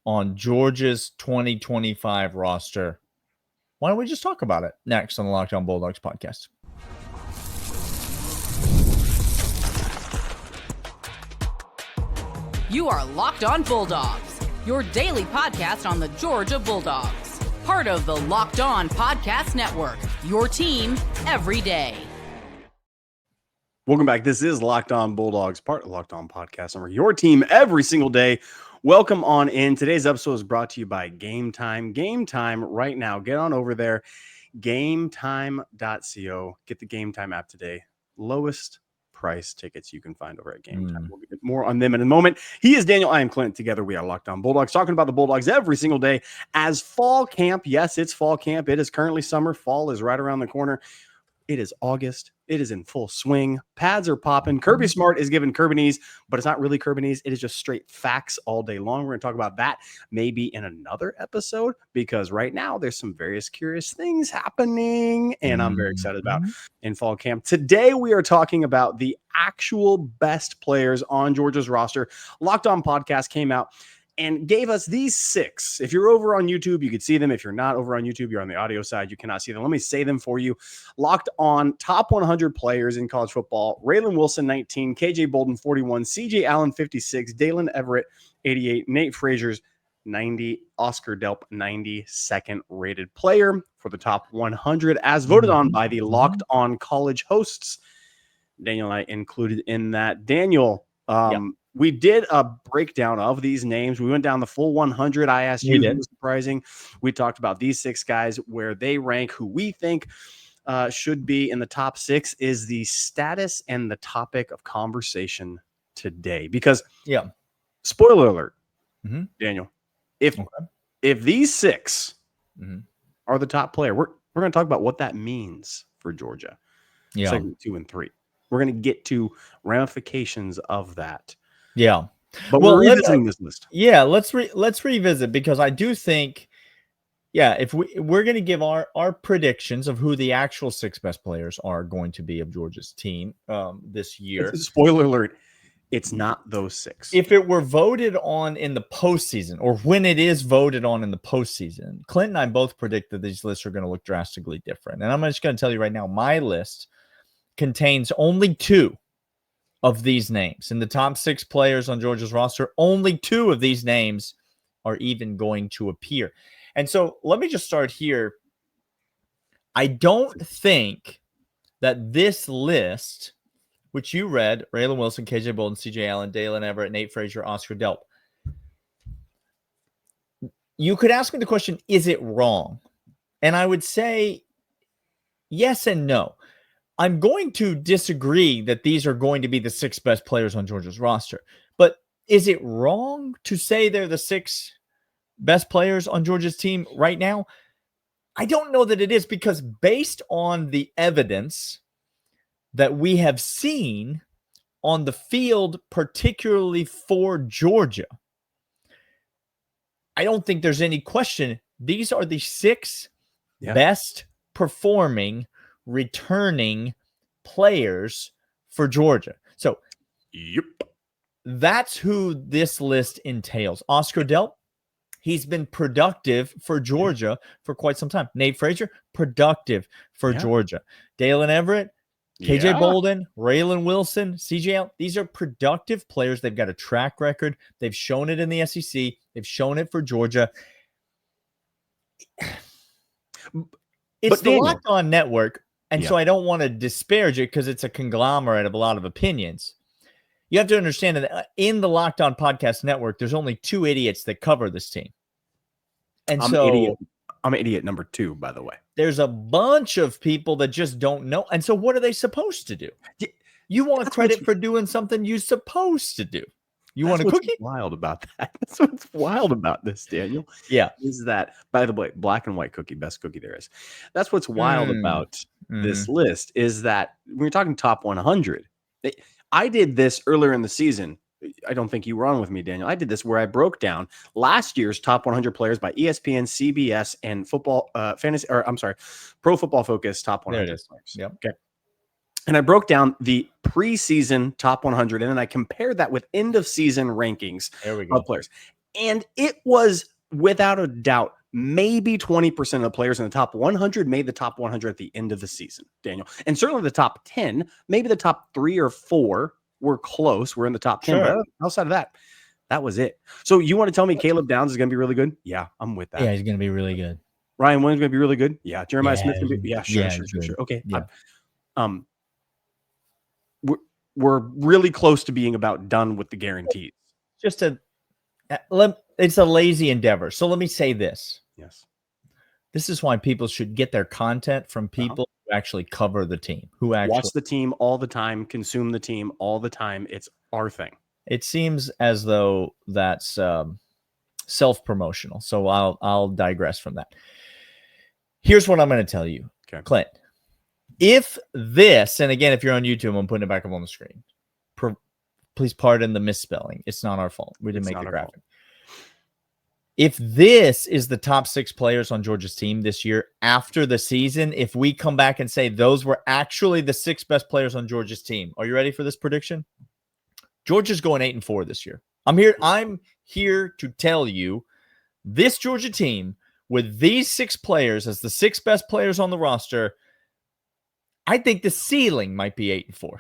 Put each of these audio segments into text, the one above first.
on Georgia's 2025 roster. Why don't we just talk about it next on the Locked On Bulldogs podcast? You are Locked On Bulldogs, your daily podcast on the Georgia Bulldogs. Part of the Locked On Podcast Network, your team every day. Welcome back. This is Locked On Bulldogs, part of Locked On Podcast Network, your team every single day. Welcome on in. Today's episode is brought to you by Game Time. Game Time right now. Get on over there, gametime.co. Get the Game Time app today. Lowest price tickets you can find over at Game Time. We'll get more on them in a moment. He is Daniel. I am Clint. Together we are Locked On Bulldogs, talking about the Bulldogs every single day as fall camp. Yes, it's fall camp. It is currently summer. Fall is right around the corner. It is August. It is in full swing. Pads are popping. Kirby Smart is giving Kirbyese, but it's not really Kirbyese. It is just straight facts all day long. We're going to talk about that maybe in another episode, because right now there's some various curious things happening, and I'm very excited about in fall camp. Today we are talking about the actual best players on Georgia's roster. Locked On Podcast came out and gave us these 6. If you're over on YouTube, you can see them. If you're not over on YouTube, you're on the audio side, you cannot see them. Let me say them for you. Locked On top 100 players in college football. Raylan Wilson, 19. KJ Bolden, 41. CJ Allen, 56. Dalen Everett, 88. Nate Frazier's 90. Oscar Delp, 92nd rated player for the top 100, as voted on by the Locked On college hosts. Daniel and I included in that. Daniel, we did a breakdown of these names. We went down the full 100. I asked you who was surprising. We talked about these 6 guys, where they rank, who we think should be in the top 6 is the status and the topic of conversation today. Because, spoiler alert, Daniel, if these 6 are the top player, we're going to talk about what that means for Georgia. Segment 2 and 3. We're going to get to ramifications of that. Yeah. But we're revisiting this list. Yeah, let's revisit, because I do think, if we're going to give our predictions of who the actual 6 best players are going to be of Georgia's team this year. Spoiler alert, it's not those 6. If it were voted on in the postseason, or when it is voted on in the postseason, Clint and I both predict that these lists are going to look drastically different. And I'm just going to tell you right now, my list contains only 2 of these names. In the top 6 players on Georgia's roster, only 2 of these names are even going to appear. And so let me just start here. I don't think that this list, which you read, Raylan Wilson, KJ Bolden, CJ Allen, Dalen Everett, Nate Frazier, Oscar Delp, you could ask me the question, is it wrong? And I would say yes and no. I'm going to disagree that these are going to be the 6 best players on Georgia's roster. But is it wrong to say they're the 6 best players on Georgia's team right now? I don't know that it is, because based on the evidence that we have seen on the field, particularly for Georgia, I don't think there's any question. These are the 6 best performing returning players for Georgia. So that's who this list entails. Oscar Delp, he's been productive for Georgia for quite some time. Nate Frazier, productive for Georgia. Dalen Everett, KJ Bolden, Raylan Wilson, CJ Allen, these are productive players. They've got a track record. They've shown it in the SEC. They've shown it for Georgia. It's the Locked On Network. And so I don't want to disparage it, because it's a conglomerate of a lot of opinions. You have to understand that in the Locked On Podcast Network, there's only 2 idiots that cover this team. And I'm idiot number 2, by the way. There's a bunch of people that just don't know. And so what are they supposed to do? You want credit for doing something you're supposed to do. You want a cookie? What's wild about that? That's what's wild about this, Daniel. Is that, by the way, black and white cookie, best cookie there is. That's what's wild about this list, is that when you're talking top 100, I did this earlier in the season. I don't think you were on with me, Daniel. I did this where I broke down last year's top 100 players by ESPN, CBS, and Pro Football Focus top 100 players. Okay. And I broke down the preseason top 100, and then I compared that with end of season rankings of players. And it was without a doubt, maybe 20% of the players in the top 100 made the top 100 at the end of the season, Daniel. And certainly the top 10, maybe the top 3 or 4 were close. We're in the top 10, Sure. but outside of that, that was it. So you want to tell me Caleb Downs is going to be really good? Yeah, I'm with that. Yeah, he's going to be really good. Ryan Williams going to be really good? Yeah. Jeremiah Yeah, Smith going to be? Yeah, sure. Okay. Yeah. We're really close to being about done with the guarantees. It's a lazy endeavor. So let me say this. Yes. This is why people should get their content from people who actually cover the team, who actually watch the team all the time, consume the team all the time. It's our thing. It seems as though that's self-promotional. So I'll digress from that. Here's what I'm going to tell you, okay. Clint. If this, and again, if you're on YouTube, I'm putting it back up on the screen. Please pardon the misspelling. It's not our fault. We didn't make the graphic. If this is the top 6 players on Georgia's team this year after the season, if we come back and say those were actually the 6 best players on Georgia's team, are you ready for this prediction? Georgia's going 8-4 this year. I'm here to tell you this Georgia team with these 6 players as the 6 best players on the roster, I think the ceiling might be 8-4.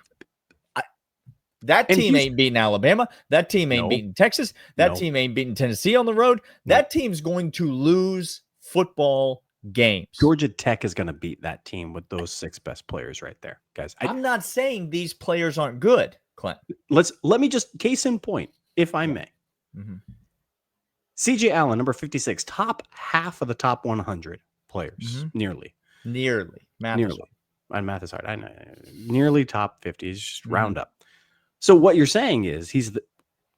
That team ain't beating Alabama. That team ain't beating Texas. That team ain't beating Tennessee on the road. That team's going to lose football games. Georgia Tech is going to beat that team with those 6 best players right there, guys. I'm not saying these players aren't good, Clint. Let me just case in point, if I may. Mm-hmm. CJ Allen, number 56, top half of the top 100 players, nearly. Math is hard. I know. Nearly top 50. Just round up. So what you're saying is he's the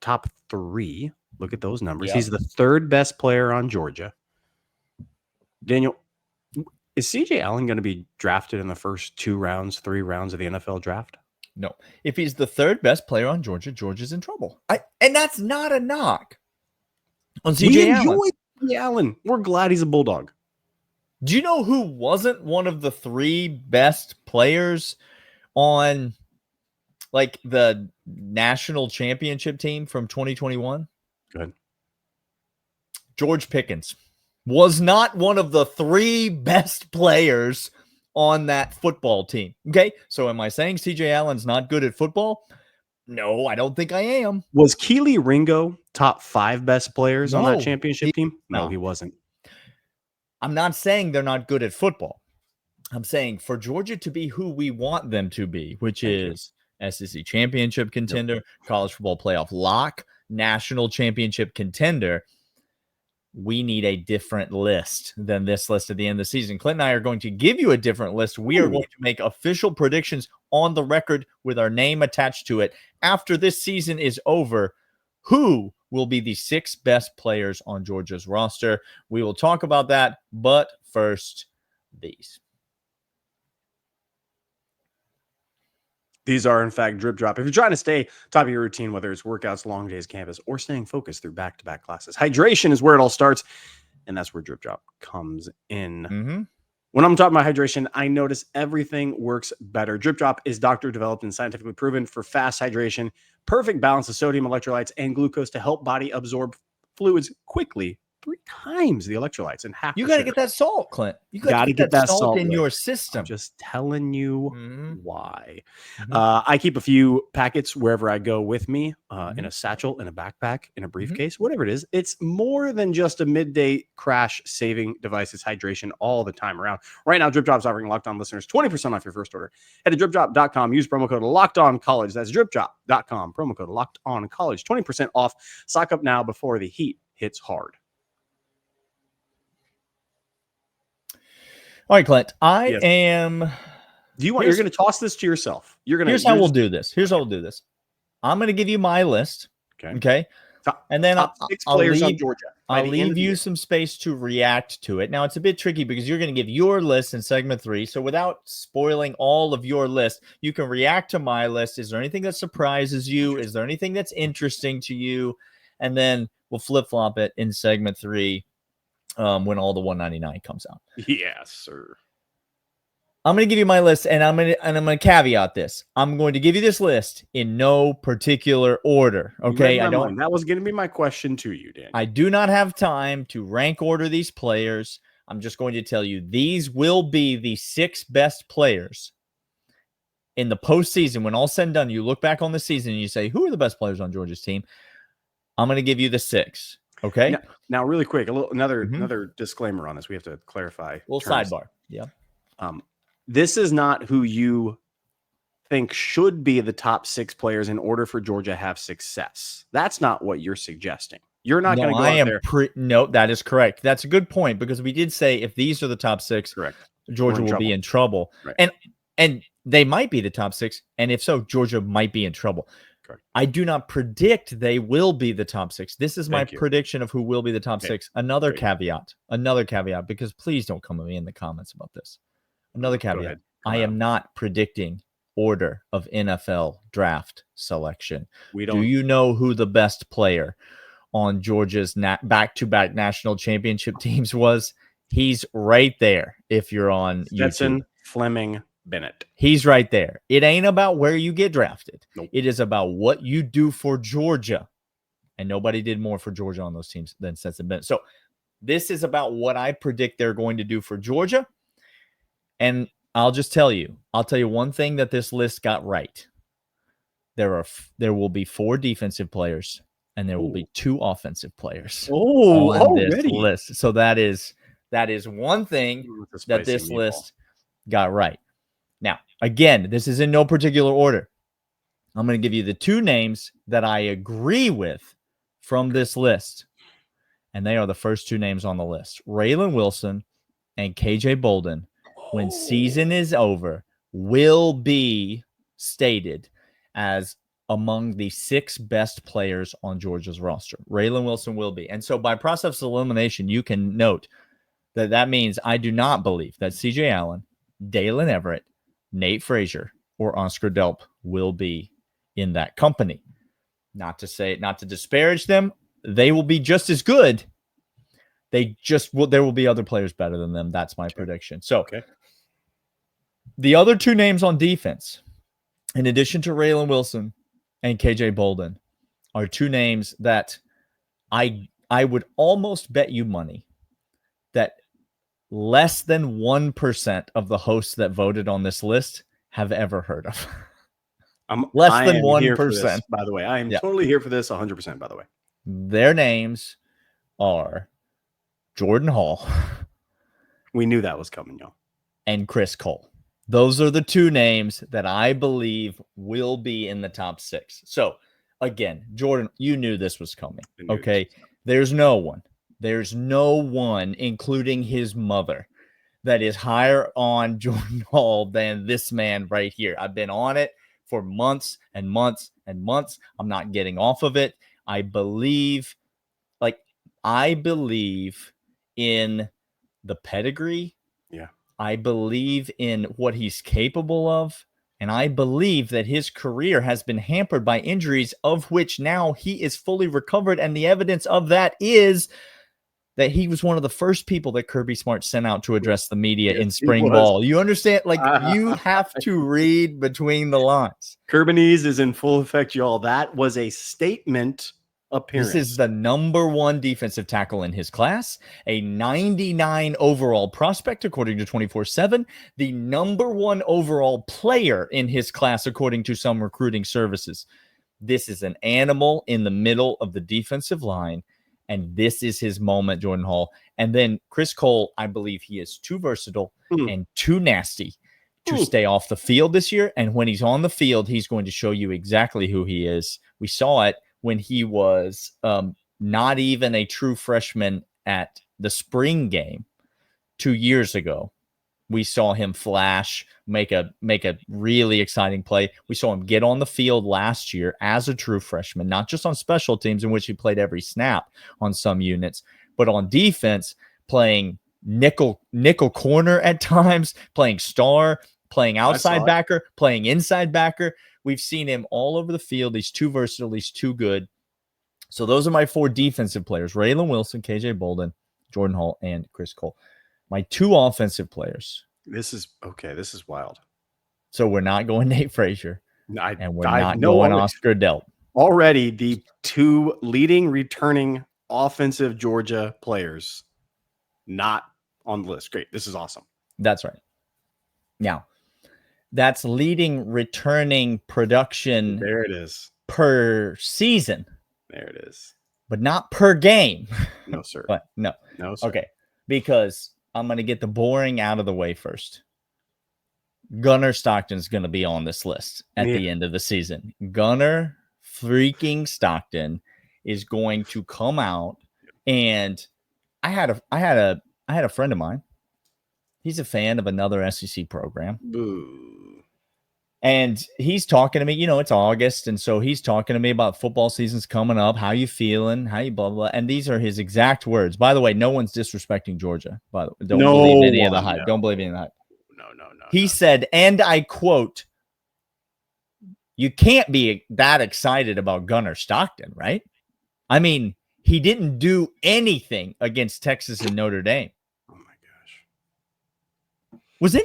top 3. Look at those numbers. Yep. He's the 3rd best player on Georgia. Daniel, is CJ Allen going to be drafted in the first 2 rounds, 3 rounds of the NFL draft? No. If he's the 3rd best player on Georgia, Georgia's in trouble. And that's not a knock on CJ Allen. We enjoy CJ Allen. We're glad he's a Bulldog. Do you know who wasn't one of the 3 best players on like the national championship team from 2021? Good. George Pickens was not one of the 3 best players on that football team. Okay. So am I saying CJ Allen's not good at football? No, I don't think I am. Was Keely Ringo top 5 best players on that championship team? No, he wasn't. I'm not saying they're not good at football. I'm saying for Georgia to be who we want them to be, which is SEC championship contender, college football playoff lock, national championship contender, we need a different list than this list at the end of the season. Clint and I are going to give you a different list. We are going to make official predictions on the record with our name attached to it. After this season is over, who will be the 6 best players on Georgia's roster? We will talk about that, but first, these. These are, in fact, Drip Drop. If you're trying to stay top of your routine, whether it's workouts, long days, campus, or staying focused through back-to-back classes, hydration is where it all starts, and that's where Drip Drop comes in. When I'm talking about hydration, I notice everything works better. Drip Drop is doctor-developed and scientifically proven for fast hydration, perfect balance of sodium, electrolytes, and glucose to help body absorb fluids quickly. 3 times the electrolytes and half. You got to get that salt, Clint. You got to get that salt in your system. I'm just telling you why. I keep a few packets wherever I go with me, in a satchel, in a backpack, in a briefcase, whatever it is. It's more than just a midday crash saving device. It's hydration all the time around. Right now, Drip Drop's offering Locked On listeners 20% off your first order. Head to dripdrop.com. Use promo code LOCKEDONCollege. That's dripdrop.com. Promo code LOCKEDONCollege. 20% off. Stock up now before the heat hits hard. All right, Clint. You're going to toss this to yourself. Here's how we'll do this. I'm going to give you my list. Okay. And then I'll leave you some space to react to it. Now, it's a bit tricky because you're going to give your list in segment 3. So without spoiling all of your list, you can react to my list. Is there anything that surprises you? Is there anything that's interesting to you? And then we'll flip-flop it in segment 3. When all the 199 comes out. Yes, sir. I'm going to give you my list, and I'm going to caveat this. I'm going to give you this list in no particular order. Okay, mind. That was going to be my question to you, Dan. I do not have time to rank order these players. I'm just going to tell you these will be the 6 best players in the postseason. When all said and done, you look back on the season and you say, who are the best players on Georgia's team? I'm going to give you the 6. Okay. Now really quick, another disclaimer on this. We have to clarify. Little sidebar. Yeah. This is not who you think should be the top 6 players in order for Georgia to have success. That's not what you're suggesting. You're not going to go out there. No, that is correct. That's a good point, because we did say if these are the top 6, correct, Georgia will be in trouble. Right. And they might be the top 6. And if so, Georgia might be in trouble. Correct. I do not predict they will be the top 6. This is my prediction of who will be the top 6. Another caveat, because please don't come at me in the comments about this. Another caveat. I am not predicting order of NFL draft selection. Do you know who the best player on Georgia's back-to-back national championship teams was? He's right there. If you're on Stetson, YouTube. Fleming, Bennett. He's right there. It ain't about where you get drafted. Nope. It is about what you do for Georgia. And nobody did more for Georgia on those teams than Stetson Bennett. So this is about what I predict they're going to do for Georgia. And I'll tell you one thing that this list got right. There will be 4 defensive players, and there will be 2 offensive players on this list. So that is one thing that this list got right. Now, again, this is in no particular order. I'm going to give you the 2 names that I agree with from this list. And they are the first 2 names on the list. Raylan Wilson and KJ Bolden, when season is over, will be stated as among the 6 best players on Georgia's roster. Raylan Wilson will be. And so by process of elimination, you can note that means I do not believe that CJ Allen, Dalen Everett, Nate Frazier, or Oscar Delp will be in that company. Not to disparage them. They will be just as good. There will be other players better than them. That's my prediction. So the other 2 names on defense, in addition to Raylan Wilson and KJ Bolden, are 2 names that I would almost bet you money that less than 1% of the hosts that voted on this list have ever heard of. Less than 1%. By the way, I am totally here for this 100%, by the way. Their names are Jordan Hall. We knew that was coming, y'all. And Chris Cole. Those are the 2 names that I believe will be in the top 6. So, again, Jordan, you knew this was coming. Okay? There's no one, including his mother, that is higher on Jordan Hall than this man right here. I've been on it for months and months and months. I'm not getting off of it. I believe in the pedigree. Yeah. I believe in what he's capable of. And I believe that his career has been hampered by injuries, of which now he is fully recovered. And the evidence of that is that he was one of the first people that Kirby Smart sent out to address the media in spring ball. You understand? You have to read between the lines. Kirbyese is in full effect, y'all. That was a statement appearance. This is the number 1 defensive tackle in his class, a 99 overall prospect, according to 24/7, the number 1 overall player in his class, according to some recruiting services. This is an animal in the middle of the defensive line. And this is his moment, Jordan Hall. And then Chris Cole, I believe he is too versatile and too nasty to stay off the field this year. And when he's on the field, he's going to show you exactly who he is. We saw it when he was not even a true freshman at the spring game 2 years ago. We saw him flash, make a really exciting play. We saw him get on the field last year as a true freshman, not just on special teams, in which he played every snap on some units, but on defense, playing nickel corner at times, playing star, playing outside backer, playing inside backer. We've seen him all over the field. He's too versatile. He's too good. So those are my 4 defensive players: Raylan Wilson, KJ Bolden, Jordan Hall, and Chris Cole. My 2 offensive players This is okay. This is wild. So we're not going Nate Frazier, and we're not know going Oscar Delp. Already, the two leading returning offensive Georgia players not on the list. Great. This is awesome. That's right. Now, that's leading returning production. There it is. Per season. There it is. But not per game. No, sir. But no. No, sir. Okay. Because I'm going to get the boring out of the way first. Gunnar Stockton's going to be on this list at the end of the season. Gunnar freaking Stockton is going to come out, and I had a friend of mine. He's a fan of another SEC program. Boo. And he's talking to me, it's August. And so he's talking to me about football season's coming up. How you feeling? How you blah, blah. And these are his exact words. By the way, no one's disrespecting Georgia. By the way, don't believe any of the hype. Don't believe any of the hype. No. He said, and I quote, "You can't be that excited about Gunnar Stockton, right? I mean, he didn't do anything against Texas and Notre Dame." Oh my gosh. Was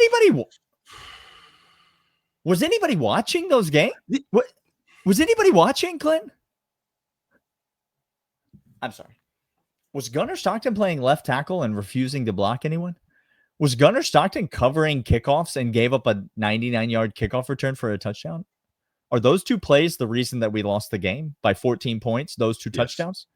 anybody watching those games? Was anybody watching, Clint? I'm sorry. Was Gunnar Stockton playing left tackle and refusing to block anyone? Was Gunnar Stockton covering kickoffs and gave up a 99-yard kickoff return for a touchdown? Are those two plays the reason that we lost the game by 14 points, those two touchdowns?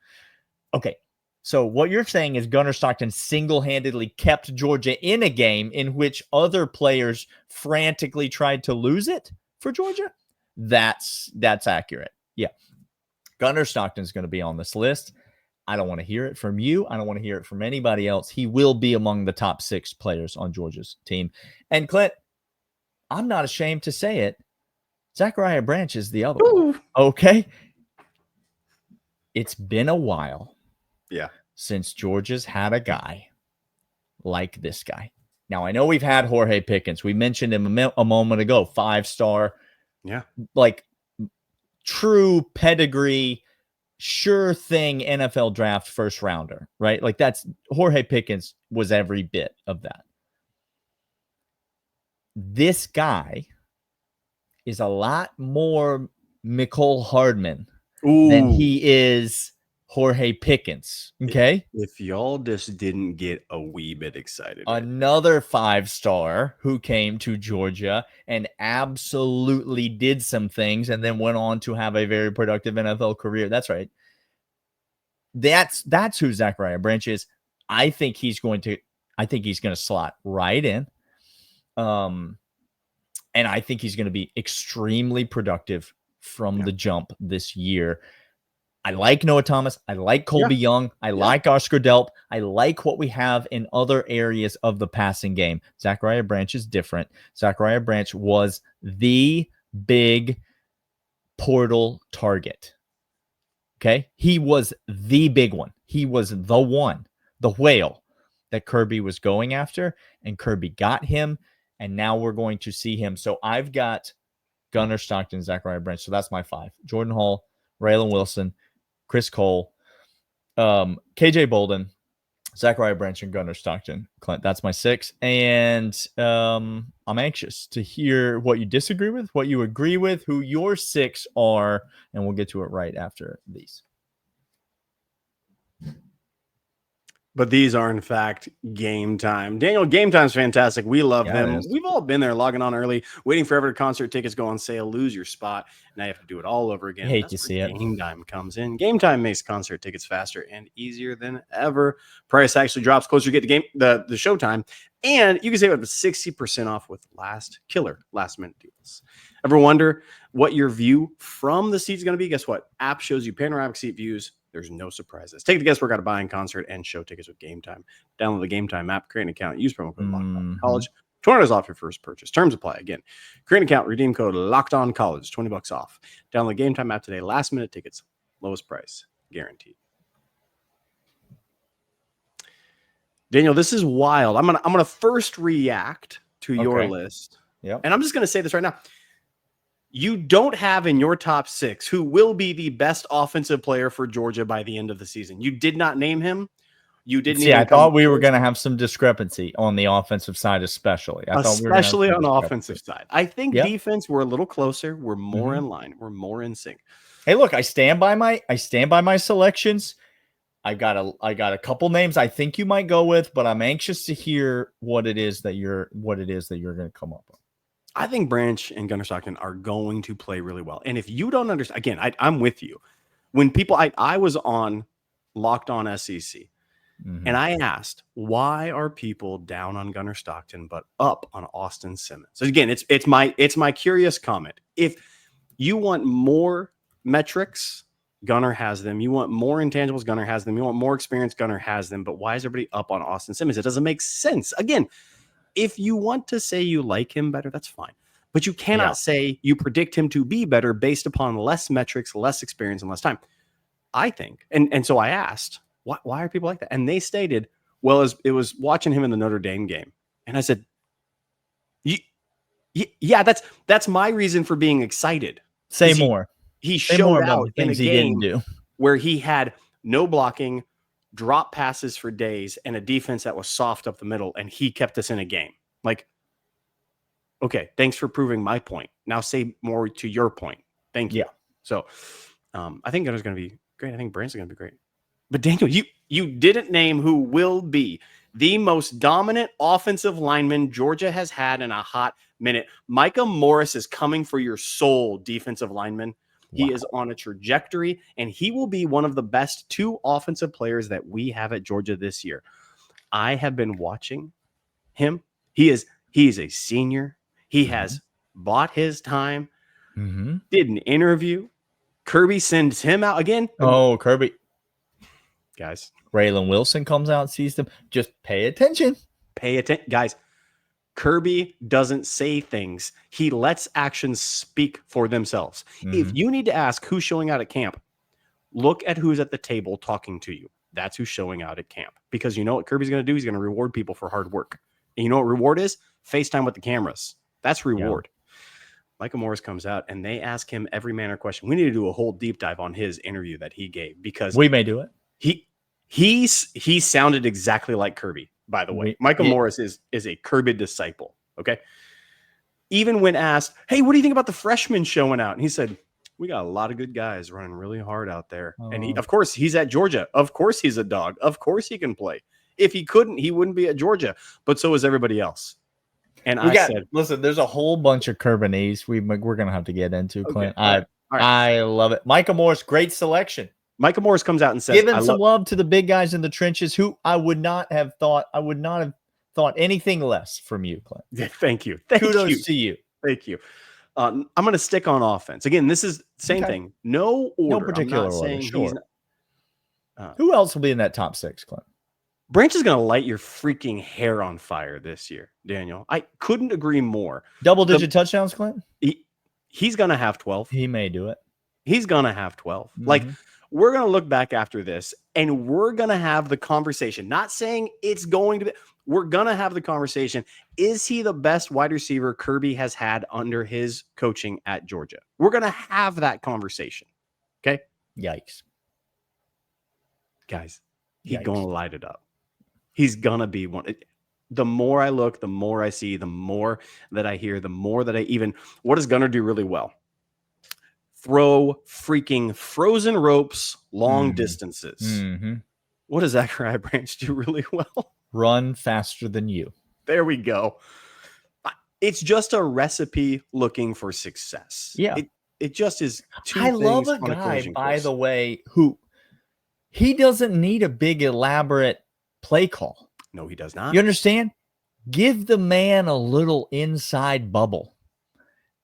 Okay. So what you're saying is Gunnar Stockton single-handedly kept Georgia in a game in which other players frantically tried to lose it for Georgia? That's accurate. Yeah. Gunnar Stockton's going to be on this list. I don't want to hear it from you. I don't want to hear it from anybody else. He will be among the top 6 players on Georgia's team. And Clint, I'm not ashamed to say it. Zachariah Branch is the other one. Okay. It's been a while. Yeah. Since Georgia's had a guy like this guy. Now, I know we've had Jorge Pickens. We mentioned him a moment ago. 5-star. Yeah. Like true pedigree, sure thing NFL draft first rounder, right? Like that's Jorge Pickens was every bit of that. This guy is a lot more Mecole Hardman than he is Jorge Pickens. Okay. If y'all just didn't get a wee bit excited. Another 5-star who came to Georgia and absolutely did some things and then went on to have a very productive NFL career. That's right. That's who Zachariah Branch is. I think he's going to slot right in. And I think he's going to be extremely productive from the jump this year. I like Noah Thomas. I like Colby Young. I like Oscar Delp. I like what we have in other areas of the passing game. Zachariah Branch is different. Zachariah Branch was the big portal target. Okay? He was the big one. He was the one, the whale that Kirby was going after, and Kirby got him, and now we're going to see him. So I've got Gunnar Stockton, Zachariah Branch. So that's my 5. Jordan Hall, Raylan Wilson, Chris Cole, KJ Bolden, Zachariah Branch, and Gunnar Stockton. Clint, that's my 6. And I'm anxious to hear what you disagree with, what you agree with, who your 6 are, and we'll get to it right after these. But these are, in fact, Game Time. Daniel, Game Time's fantastic. We love them. We've all been there, logging on early, waiting forever to concert tickets go on sale, lose your spot. Now you have to do it all over again. Hate to see it. Game Time comes in. Game Time makes concert tickets faster and easier than ever. Price actually drops closer to get the showtime, and you can save up to 60% off with last-minute deals. Ever wonder what your view from the seat is going to be? Guess what? App shows you panoramic seat views. There's no surprises. Take the guesswork out of buying concert and show tickets with Game Time. Download the Game Time app, create an account, use promo code LOCKEDONCollege. $20 off your first purchase. Terms apply. Again, create an account, redeem code LOCKEDONCollege, $20 off. Download the Game Time app today. Last minute tickets, lowest price, guaranteed. Daniel, this is wild. I'm gonna first react to your list. Yep. And I'm just gonna say this right now. You don't have in your top 6 who will be the best offensive player for Georgia by the end of the season. You did not name him. You didn't See, even I thought we were going to have some discrepancy on the offensive side, especially. I thought we were gonna have especially some on the discrepancy. offensive side. I think Yep. defense, we're a little closer. We're more in line. We're more in sync. Hey, look, I stand by my selections. I got a couple names I think you might go with, but I'm anxious to hear what it is that you're going to come up with. I think Branch and Gunnar Stockton are going to play really well. And if you don't understand, again, I'm with you. When people, I was on Locked On SEC, and I asked, why are people down on Gunnar Stockton but up on Austin Simmons? So again, it's my curious comment. If you want more metrics, Gunnar has them. You want more intangibles, Gunnar has them. You want more experience, Gunnar has them. But why is everybody up on Austin Simmons? It doesn't make sense. Again, if you want to say you like him better, that's fine. But you cannot say you predict him to be better based upon less metrics, less experience, and less time. I think. And so I asked, why are people like that? And they stated, well, it was watching him in the Notre Dame game. And I said, yeah, that's my reason for being excited. Say more. He showed out in a he game didn't do. where he had no blocking, drop passes for days, and a defense that was soft up the middle, and he kept us in a game. Like, okay, thanks for proving my point. Now say more to your point. Thank you. Yeah. So I think Gunner's going to be great. I think Brand's going to be great. But Daniel, you didn't name who will be the most dominant offensive lineman Georgia has had in a hot minute. Micah Morris is coming for your soul, defensive lineman. He is on a trajectory, and he will be one of the best 2 offensive players that we have at Georgia this year. I have been watching him. He is a senior. He has bought his time, did an interview. Kirby sends him out again. Oh, Kirby. Guys. Raylan Wilson comes out and sees them. Just pay attention. Pay attention. Guys, Kirby doesn't say things. He lets actions speak for themselves. If you need to ask who's showing out at camp, look at who's at the table talking to you. That's who's showing out at camp. Because you know what Kirby's going to do? He's going to reward people for hard work. And you know what reward is? FaceTime with the cameras. That's reward. Yeah. Micah Morris comes out, and they ask him every manner question. We need to do a whole deep dive on his interview that he gave, because we may do it. He sounded exactly like Kirby, by the way. Micah Morris is a Kirby disciple, okay? Even when asked, hey, what do you think about the freshmen showing out? And he said, we got a lot of good guys running really hard out there. And of course, he's at Georgia. Of course, he's a dog. Of course, he can play. If he couldn't, he wouldn't be at Georgia. But so is everybody else. And listen, there's a whole bunch of Kirbanese we're going to have to get into, Clint. Okay. I love it. Micah Morris, great selection. Micah Morris comes out and says, giving some love to the big guys in the trenches who I would not have thought anything less from you, Clint. Yeah, thank you. Kudos to you. Thank you. I'm going to stick on offense. Again, this is same thing. No order. No particular order. Sure. Who else will be in that top 6, Clint? Branch is going to light your freaking hair on fire this year, Daniel. I couldn't agree more. Double-digit touchdowns, Clint? He's going to have 12. He may do it. He's going to have 12. Like, we're going to look back after this, and we're going to have the conversation. Not saying it's going to be. We're going to have the conversation. Is he the best wide receiver Kirby has had under his coaching at Georgia? We're going to have that conversation. Okay? Yikes. Guys, he's going to light it up. He's going to be one. The more I look, the more I see, the more that I hear, the more that what does Gunnar do really well? Throw freaking frozen ropes long distances. What does Zachariah Branch do really well? Run faster than you. There we go. It's just a recipe looking for success. Yeah. It just is two I things love a on a guy, collision by course. the way, who he doesn't need a big elaborate play call. No, he does not. You understand? Give the man a little inside bubble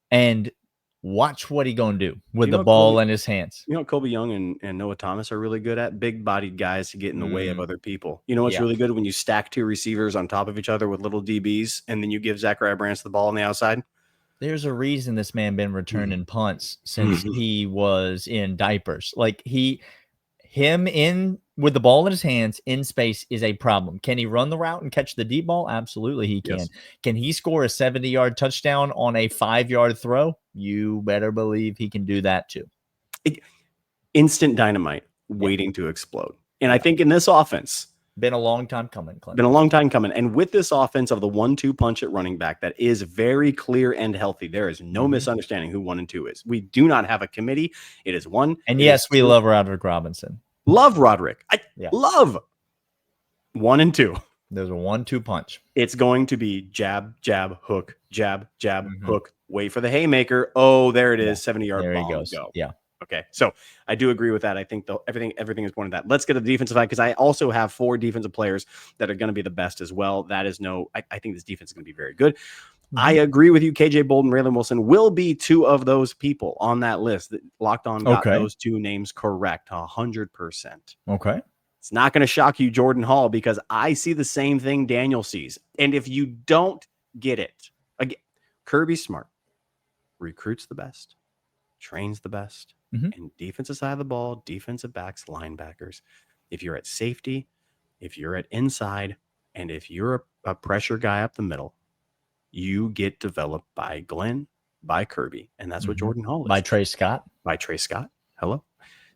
and watch what he gonna do with the ball in his hands. You know what Colby Young and Noah Thomas are really good at? Big-bodied guys to get in the way of other people. You know what's really good? When you stack 2 receivers on top of each other with little DBs, and then you give Zachariah Branch the ball on the outside. There's a reason this man been returning punts since he was in diapers. Like him in with the ball in his hands in space is a problem. Can he run the route and catch the deep ball? Absolutely, he can. Yes. Can he score a 70-yard touchdown on a 5-yard throw? You better believe he can do that too. Instant dynamite waiting to explode. And I think in this offense, Been a long time coming, Clint. Been a long time coming. And with this offense of the 1-2 punch at running back that is very clear and healthy, there is no misunderstanding who 1 and 2 is. We do not have a committee. It is 1. And yes, we love Roderick Robinson. Love Roderick. I love 1 and 2. There's a 1-2 punch. It's going to be jab, jab, hook, jab, jab, hook. Wait for the haymaker. Oh, there it is. 70-yard There bomb. he goes. Go. Yeah. Okay. So I do agree with that. I think everything is pointed at that. Let's get to the defensive side because I also have 4 defensive players that are going to be the best as well. That is I think this defense is going to be very good. I agree with you. KJ Bolden, Raylan Wilson will be 2 of those people on that list. That Locked On got those 2 names correct 100%. Okay. It's not going to shock you, Jordan Hall, because I see the same thing Daniel sees. And if you don't get it, again, Kirby Smart recruits the best, trains the best, and defensive side of the ball, defensive backs, linebackers. If you're at safety, if you're at inside, and if you're a pressure guy up the middle, you get developed by Glenn, by Kirby, and that's what Jordan Hall is. By Trey Scott. By Trey Scott. Hello.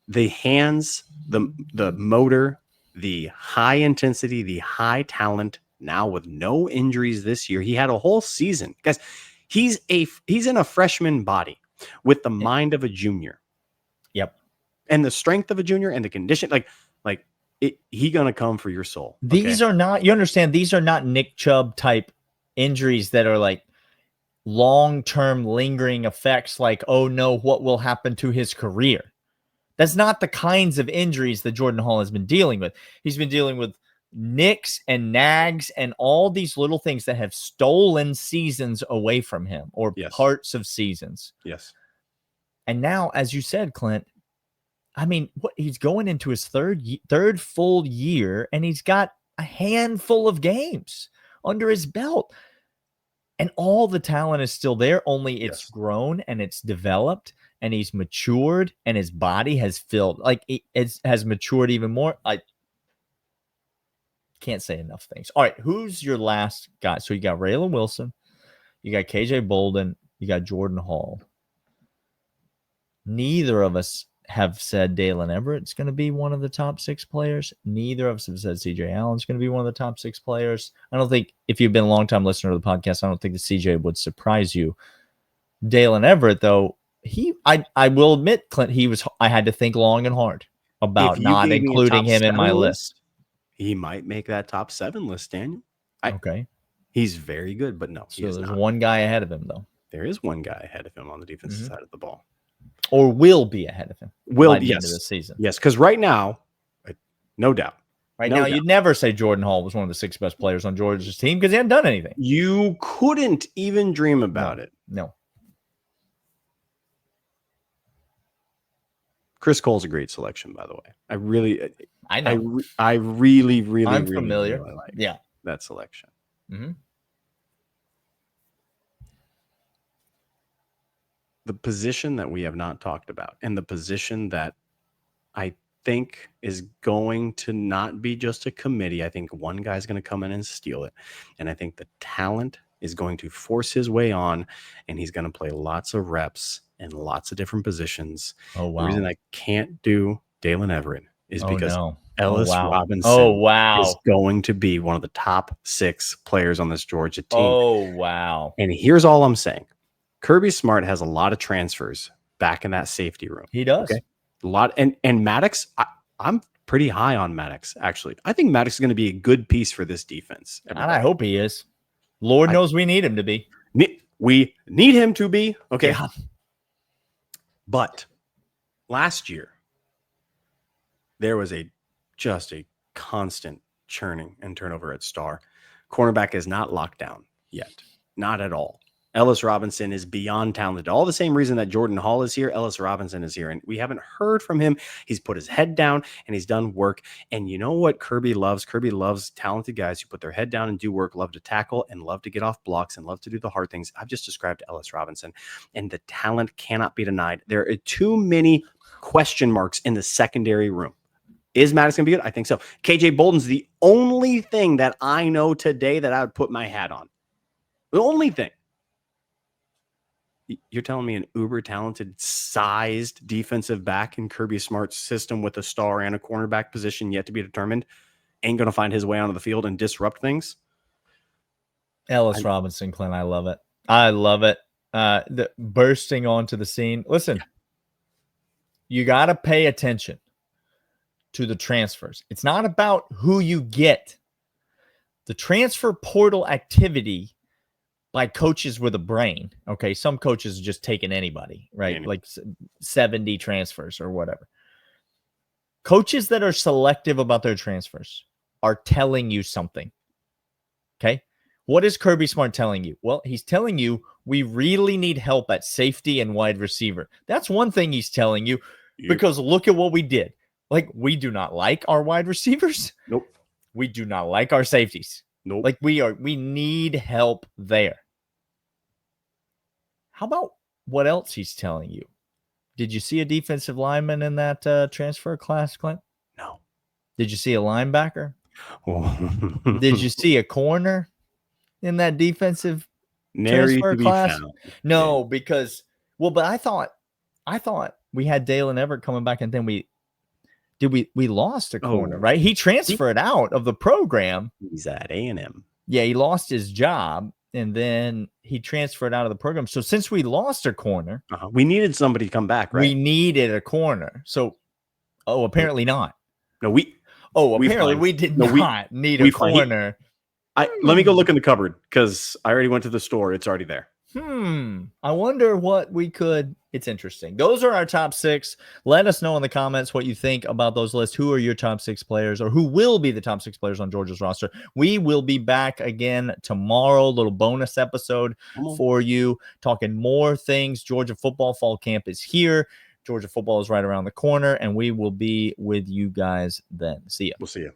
The hands, the motor, the high intensity, the high talent. Now with no injuries this year, he had a whole season. Guys, he's in a freshman body with the mind of a junior. Yep. And the strength of a junior and the condition, he gonna come for your soul. These are not, you understand, these are not Nick Chubb type injuries that are like long-term lingering effects like, oh no, what will happen to his career? That's not the kinds of injuries that Jordan Hall has been dealing with. He's been dealing with nicks and nags and all these little things that have stolen seasons away from him or parts of seasons. Yes. And now, as you said, Clint, I mean, he's going into his third full year, and he's got a handful of games under his belt. And all the talent is still there, only it's grown and it's developed and he's matured and his body has filled, like it has matured even more. I can't say enough things. All right, who's your last guy? So you got Raylan Wilson, you got KJ Bolden, you got Jordan Hall. Neither of us have said Dalen Everett's going to be one of the top 6 players. Neither of us have said CJ Allen's going to be one of the top 6 players. I don't think, if you've been a long-time listener to the podcast, I don't think the CJ would surprise you. Dalen Everett, though, I will admit, Clint, I had to think long and hard about not including him in my list. He might make that top 7 list, Daniel. Okay. He's very good, but no. So there's one guy ahead of him, though. There is one guy ahead of him on the defensive side of the ball. Or will be ahead of him. By the end of the season. Yes, because right now, no doubt. You'd never say Jordan Hall was one of the 6 best players on Georgia's team because he hadn't done anything. You couldn't even dream about it. No. Chris Cole's a great selection, by the way. I know. I really, I'm really, familiar. Really like that selection. The position that we have not talked about, and the position that I think is going to not be just a committee. I think one guy's going to come in and steal it. And I think the talent is going to force his way on, and he's going to play lots of reps in lots of different positions. Oh, wow. The reason I can't do Dalen Everett is because Ellis wow. Robinson is going to be one of the top 6 players on this Georgia team. Oh, wow. And here's all I'm saying. Kirby Smart has a lot of transfers back in that safety room. He does. Okay? A lot. And Maddox, I'm pretty high on Maddox, actually. I think Maddox is going to be a good piece for this defense. And I hope he is. Lord knows we need him to be. We need him to be. Okay. Yeah. But last year, there was just a constant churning and turnover at star. Cornerback is not locked down yet. Not at all. Ellis Robinson is beyond talented. All the same reason that Jordan Hall is here, Ellis Robinson is here. And we haven't heard from him. He's put his head down and he's done work. And you know what Kirby loves? Kirby loves talented guys who put their head down and do work, love to tackle and love to get off blocks and love to do the hard things. I've just described Ellis Robinson, and the talent cannot be denied. There are too many question marks in the secondary room. Is Maddox going to be good? I think so. KJ Bolden's the only thing that I know today that I would put my hat on. The only thing. You're telling me an uber talented sized defensive back in Kirby Smart's system with a star and a cornerback position yet to be determined ain't going to find his way onto the field and disrupt things. Ellis Robinson, Clint, I love it. I love it. The bursting onto the scene. Listen, you got to pay attention to the transfers. It's not about who you get. The transfer portal activity by coaches with a brain. Okay, some coaches are just taking anybody, right? Like 70 transfers or whatever. Coaches that are selective about their transfers are telling you something. Okay? What is Kirby Smart telling you? Well, he's telling you we really need help at safety and wide receiver. That's one thing he's telling you, because look at what we did. Like, we do not like our wide receivers. Nope. We do not like our safeties. Nope. Like, we need help there. How about what else he's telling you? Did you see a defensive lineman in that transfer class, Clint? No. Did you see a linebacker? Did you see a corner in that defensive transfer class? No, because but I thought we had Dalen Everett coming back, and then we lost a corner, right? He transferred out of the program. He's at A&M. Yeah, he lost his job, and then he transferred out of the program. So since we lost a corner, we needed somebody to come back, right? We needed a corner. So, apparently not. No, apparently we did not need a corner. Let me go look in the cupboard, because I already went to the store. It's already there. I wonder what we could. It's interesting. Those are our top 6. Let us know in the comments what you think about those lists. Who are your top 6 players, or who will be the top 6 players on Georgia's roster? We will be back again tomorrow. Little bonus episode for you, talking more things. Georgia football fall camp is here. Georgia football is right around the corner, and we will be with you guys then. See ya. We'll see you.